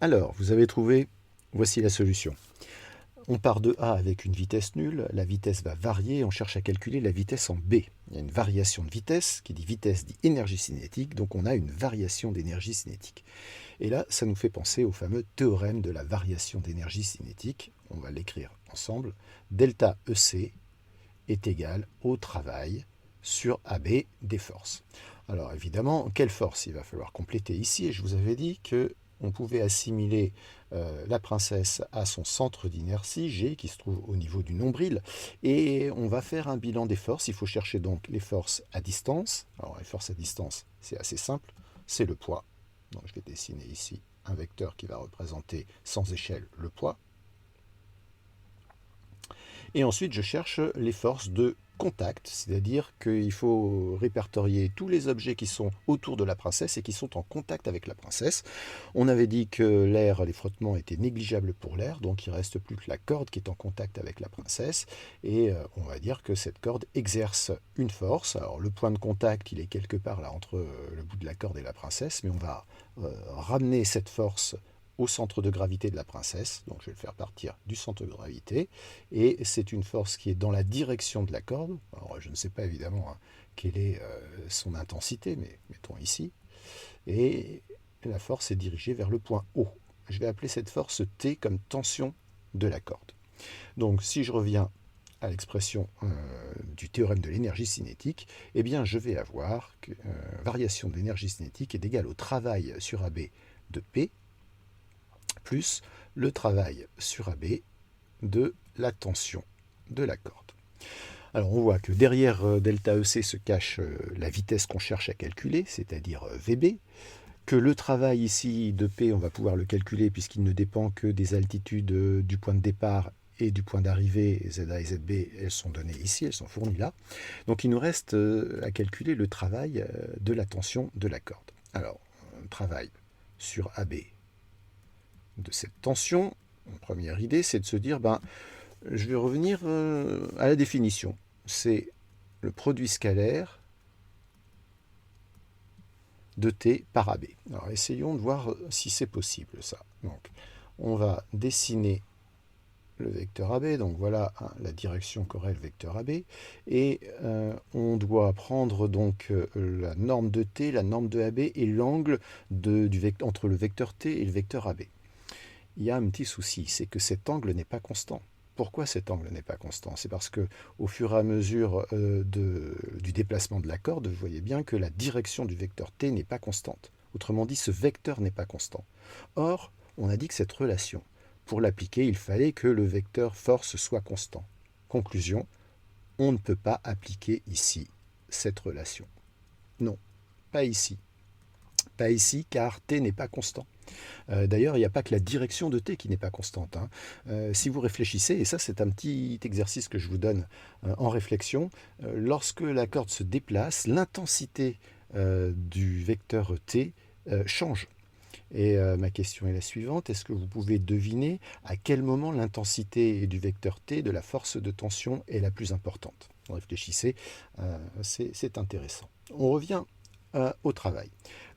Alors, vous avez trouvé, voici la solution. On part de A avec une vitesse nulle, la vitesse va varier, on cherche à calculer la vitesse en B. Il y a une variation de vitesse, qui dit vitesse dit énergie cinétique, donc on a une variation d'énergie cinétique. Et là, ça nous fait penser au fameux théorème de la variation d'énergie cinétique. On va l'écrire ensemble. Delta EC est égal au travail sur AB des forces. Alors évidemment, quelle force il va falloir compléter ici? Et je vous avais dit que on pouvait assimiler la princesse à son centre d'inertie, G, qui se trouve au niveau du nombril, et on va faire un bilan des forces. Il faut chercher donc les forces à distance. Alors les forces à distance, c'est assez simple, c'est le poids. Donc je vais dessiner ici un vecteur qui va représenter sans échelle le poids. Et ensuite, je cherche les forces de contact, c'est-à-dire qu'il faut répertorier tous les objets qui sont autour de la princesse et qui sont en contact avec la princesse. On avait dit que l'air, les frottements étaient négligeables pour l'air, donc il ne reste plus que la corde qui est en contact avec la princesse, et on va dire que cette corde exerce une force. Alors le point de contact, il est quelque part là entre le bout de la corde et la princesse, mais on va ramener cette force au centre de gravité de la princesse, donc je vais le faire partir du centre de gravité, et c'est une force qui est dans la direction de la corde. Alors je ne sais pas évidemment quelle est son intensité, mais mettons ici, et la force est dirigée vers le point O. Je vais appeler cette force T comme tension de la corde. Donc si je reviens à l'expression du théorème de l'énergie cinétique, eh bien je vais avoir que variation de l'énergie cinétique est égale au travail sur AB de P plus le travail sur AB de la tension de la corde. Alors on voit que derrière delta EC se cache la vitesse qu'on cherche à calculer, c'est-à-dire VB, que le travail ici de P, on va pouvoir le calculer puisqu'il ne dépend que des altitudes du point de départ et du point d'arrivée, ZA et ZB, elles sont données ici, elles sont fournies là. Donc il nous reste à calculer le travail de la tension de la corde. Alors, travail sur AB de cette tension, première idée, c'est de se dire, je vais revenir à la définition. C'est le produit scalaire de T par AB. Alors essayons de voir si c'est possible ça. Donc on va dessiner le vecteur AB, donc voilà la direction qu'aurait le vecteur AB, et on doit prendre donc la norme de T, la norme de AB et l'angle entre le vecteur T et le vecteur AB. Il y a un petit souci, c'est que cet angle n'est pas constant. Pourquoi cet angle n'est pas constant? C'est parce que au fur et à mesure du déplacement de la corde, vous voyez bien que la direction du vecteur t n'est pas constante. Autrement dit, ce vecteur n'est pas constant. Or, on a dit que cette relation, pour l'appliquer, il fallait que le vecteur force soit constant. Conclusion, on ne peut pas appliquer ici cette relation. Non, pas ici. Pas ici, car t n'est pas constant. D'ailleurs, il n'y a pas que la direction de T qui n'est pas constante. Si vous réfléchissez, et ça c'est un petit exercice que je vous donne en réflexion, lorsque la corde se déplace, l'intensité du vecteur T change. Et ma question est la suivante, est-ce que vous pouvez deviner à quel moment l'intensité du vecteur T de la force de tension est la plus importante? Réfléchissez, c'est intéressant. On revient au travail.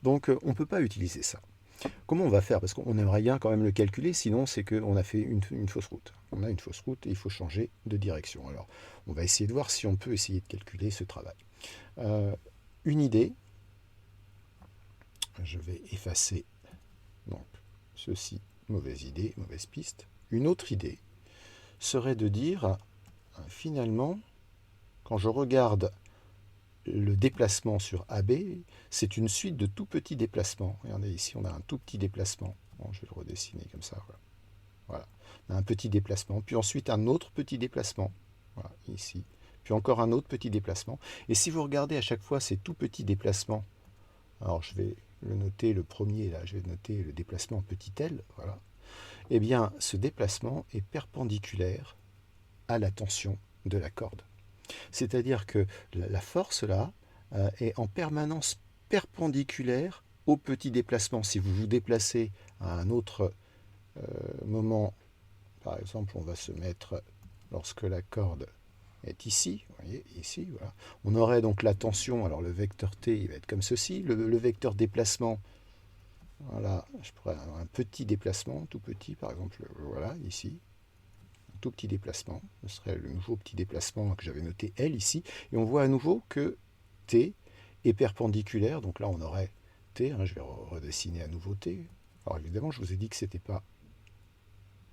Donc on ne peut pas utiliser ça. Comment on va faire? Parce qu'on aimerait bien quand même le calculer, sinon c'est qu'on a fait une fausse route. On a une fausse route et il faut changer de direction. Alors, on va essayer de voir si on peut essayer de calculer ce travail. Une idée, je vais effacer donc ceci, mauvaise idée, mauvaise piste. Une autre idée serait de dire, finalement, quand je regarde le déplacement sur AB, c'est une suite de tout petits déplacements. Regardez ici, on a un tout petit déplacement. Bon, je vais le redessiner comme ça. Voilà. On a un petit déplacement, puis ensuite un autre petit déplacement. Voilà, ici. Puis encore un autre petit déplacement. Et si vous regardez à chaque fois ces tout petits déplacements, alors je vais le noter, le premier là, je vais noter le déplacement petit l, voilà. Eh bien, ce déplacement est perpendiculaire à la tension de la corde. C'est-à-dire que la force là est en permanence perpendiculaire au petit déplacement. Si vous vous déplacez à un autre moment, par exemple, on va se mettre lorsque la corde est ici, vous voyez, ici, voilà. On aurait donc la tension, alors le vecteur t, il va être comme ceci, le vecteur déplacement, Voilà, je pourrais avoir un petit déplacement, tout petit, par exemple, voilà, ici. Un tout petit déplacement. Ce serait le nouveau petit déplacement que j'avais noté L ici. Et on voit à nouveau que T est perpendiculaire. Donc là, on aurait T. Hein, je vais redessiner à nouveau T. Alors évidemment, je vous ai dit que ce n'était pas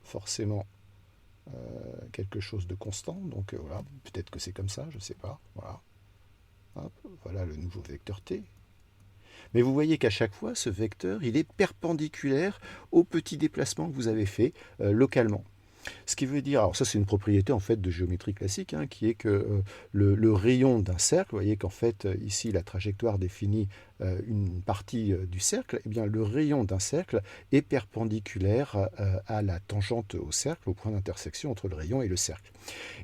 forcément quelque chose de constant. Donc voilà, peut-être que c'est comme ça, je ne sais pas. Voilà. Hop, voilà le nouveau vecteur T. Mais vous voyez qu'à chaque fois, ce vecteur, il est perpendiculaire au petit déplacement que vous avez fait localement. Ce qui veut dire, alors ça c'est une propriété en fait de géométrie classique, hein, qui est que le rayon d'un cercle, vous voyez qu'en fait ici la trajectoire définit une partie du cercle, et bien le rayon d'un cercle est perpendiculaire à la tangente au cercle, au point d'intersection entre le rayon et le cercle.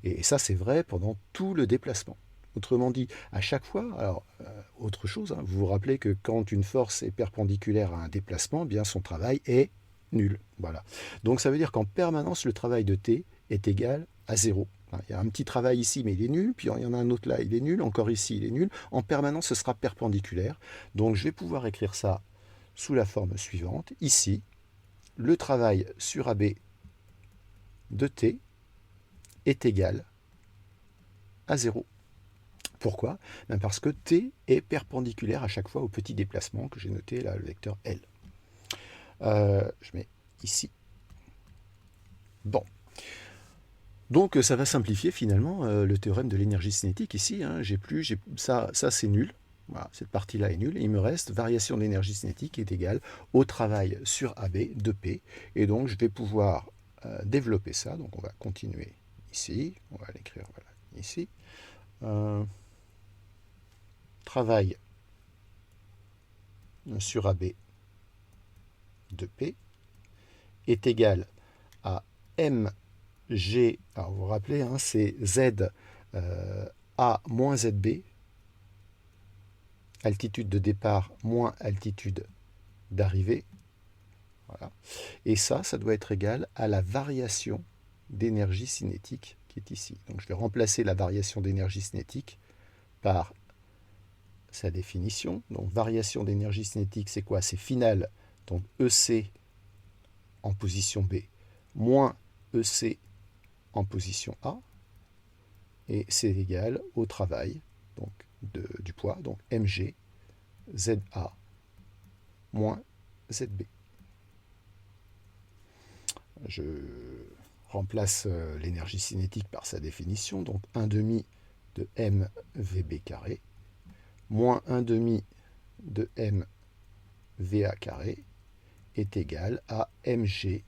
Et ça c'est vrai pendant tout le déplacement. Autrement dit, à chaque fois, alors autre chose, hein, vous vous rappelez que quand une force est perpendiculaire à un déplacement, eh bien son travail est nul. Voilà. Donc ça veut dire qu'en permanence, le travail de T est égal à 0. Il y a un petit travail ici, mais il est nul. Puis il y en a un autre là, il est nul. Encore ici, il est nul. En permanence, ce sera perpendiculaire. Donc je vais pouvoir écrire ça sous la forme suivante. Ici, le travail sur AB de T est égal à 0. Pourquoi? Parce que T est perpendiculaire à chaque fois au petit déplacement que j'ai noté là, le vecteur L. Je mets ici. Bon. Donc ça va simplifier finalement le théorème de l'énergie cinétique ici. Hein, ça c'est nul. Voilà, cette partie-là est nulle. Il me reste variation d'énergie cinétique est égale au travail sur AB de P. Et donc je vais pouvoir développer ça. Donc on va continuer ici. On va l'écrire voilà, ici. Travail sur AB de P est égal à mg, alors vous vous rappelez, hein, c'est z a moins zb, altitude de départ moins altitude d'arrivée. Voilà. Et ça doit être égal à la variation d'énergie cinétique qui est ici. Donc je vais remplacer la variation d'énergie cinétique par sa définition. Donc variation d'énergie cinétique, c'est quoi? C'est finale, donc EC en position B, moins EC en position A, et c'est égal au travail donc du poids, donc mg ZA moins ZB. Je remplace l'énergie cinétique par sa définition, donc 1 demi de mVB carré moins 1 demi de mVA carré est égal à mg.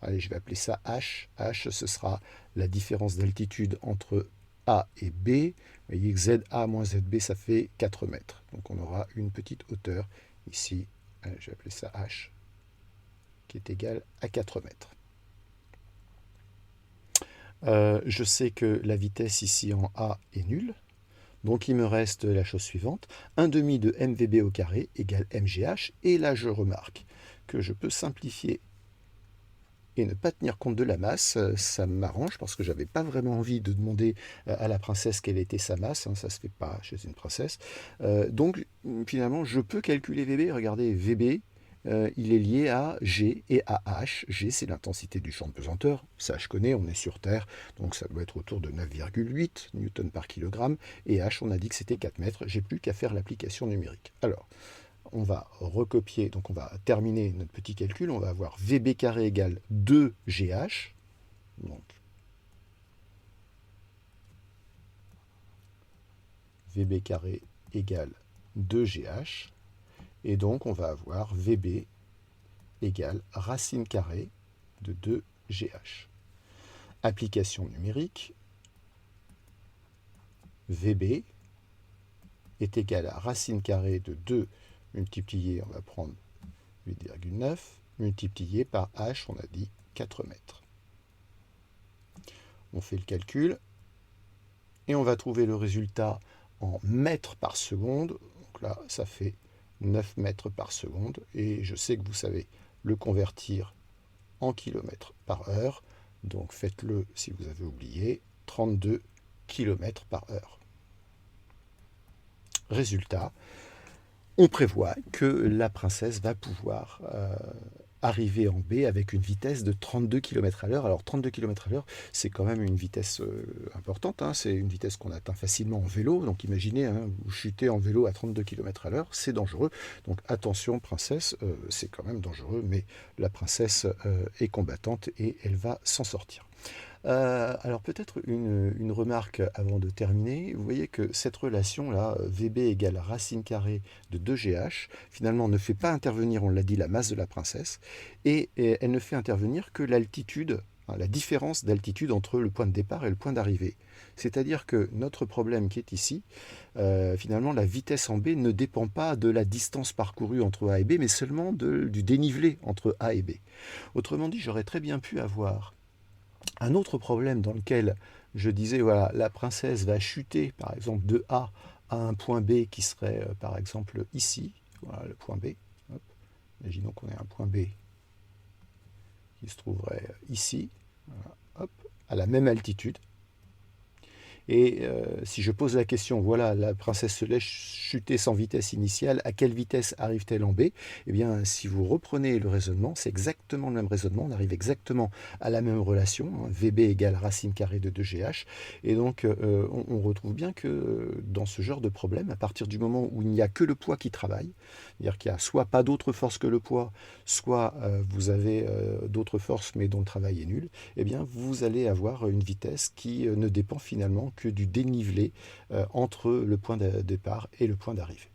Allez, je vais appeler ça h. H, ce sera la différence d'altitude entre A et B. Vous voyez que ZA moins ZB, ça fait 4 mètres. Donc on aura une petite hauteur ici. Allez, je vais appeler ça h, qui est égal à 4 mètres. Je sais que la vitesse ici en A est nulle. Donc il me reste la chose suivante. 1 demi de mVB au carré égale mgh. Et là, je remarque que je peux simplifier et ne pas tenir compte de la masse, ça m'arrange parce que j'avais pas vraiment envie de demander à la princesse quelle était sa masse, hein, ça se fait pas chez une princesse. Donc finalement, je peux calculer VB. Regardez, VB, il est lié à G et à H. G, c'est l'intensité du champ de pesanteur. Ça, je connais, on est sur Terre, donc ça doit être autour de 9,8 newtons par kilogramme. Et H, on a dit que c'était 4 mètres. J'ai plus qu'à faire l'application numérique. Alors, on va recopier, donc on va terminer notre petit calcul, on va avoir VB carré égale 2GH, donc VB carré égale 2GH, et donc on va avoir VB égale racine carrée de 2GH. Application numérique, VB est égal à racine carrée de 2 multiplié, on va prendre 8,9, multiplié par H, on a dit 4 mètres. On fait le calcul, et on va trouver le résultat en mètres par seconde. Donc là, ça fait 9 mètres par seconde, et je sais que vous savez le convertir en kilomètres par heure, donc faites-le si vous avez oublié, 32 km par heure. Résultat, on prévoit que la princesse va pouvoir arriver en B avec une vitesse de 32 km à l'heure. Alors 32 km à l'heure, c'est quand même une vitesse importante, hein. C'est une vitesse qu'on atteint facilement en vélo. Donc imaginez, hein, vous chutez en vélo à 32 km à l'heure, c'est dangereux. Donc attention princesse, c'est quand même dangereux, mais la princesse est combattante et elle va s'en sortir. Alors peut-être une remarque avant de terminer. Vous voyez que cette relation-là, VB égale racine carrée de 2GH, finalement ne fait pas intervenir, on l'a dit, la masse de la princesse, et elle ne fait intervenir que l'altitude, hein, la différence d'altitude entre le point de départ et le point d'arrivée. C'est-à-dire que notre problème qui est ici, finalement la vitesse en B ne dépend pas de la distance parcourue entre A et B, mais seulement du dénivelé entre A et B. Autrement dit, j'aurais très bien pu avoir un autre problème dans lequel je disais, voilà, la princesse va chuter, par exemple, de A à un point B qui serait, par exemple, ici. Voilà le point B. Hop. Imaginons qu'on ait un point B qui se trouverait ici, voilà, hop, à la même altitude. Et si je pose la question, voilà, la princesse se laisse chuter sans vitesse initiale, à quelle vitesse arrive-t-elle en B? Eh bien, si vous reprenez le raisonnement, c'est exactement le même raisonnement, on arrive exactement à la même relation, hein, VB égale racine carrée de 2GH, et donc on retrouve bien que dans ce genre de problème, à partir du moment où il n'y a que le poids qui travaille, c'est-à-dire qu'il n'y a soit pas d'autre force que le poids, soit vous avez d'autres forces mais dont le travail est nul, eh bien vous allez avoir une vitesse qui ne dépend finalement que du dénivelé entre le point de départ et le point d'arrivée.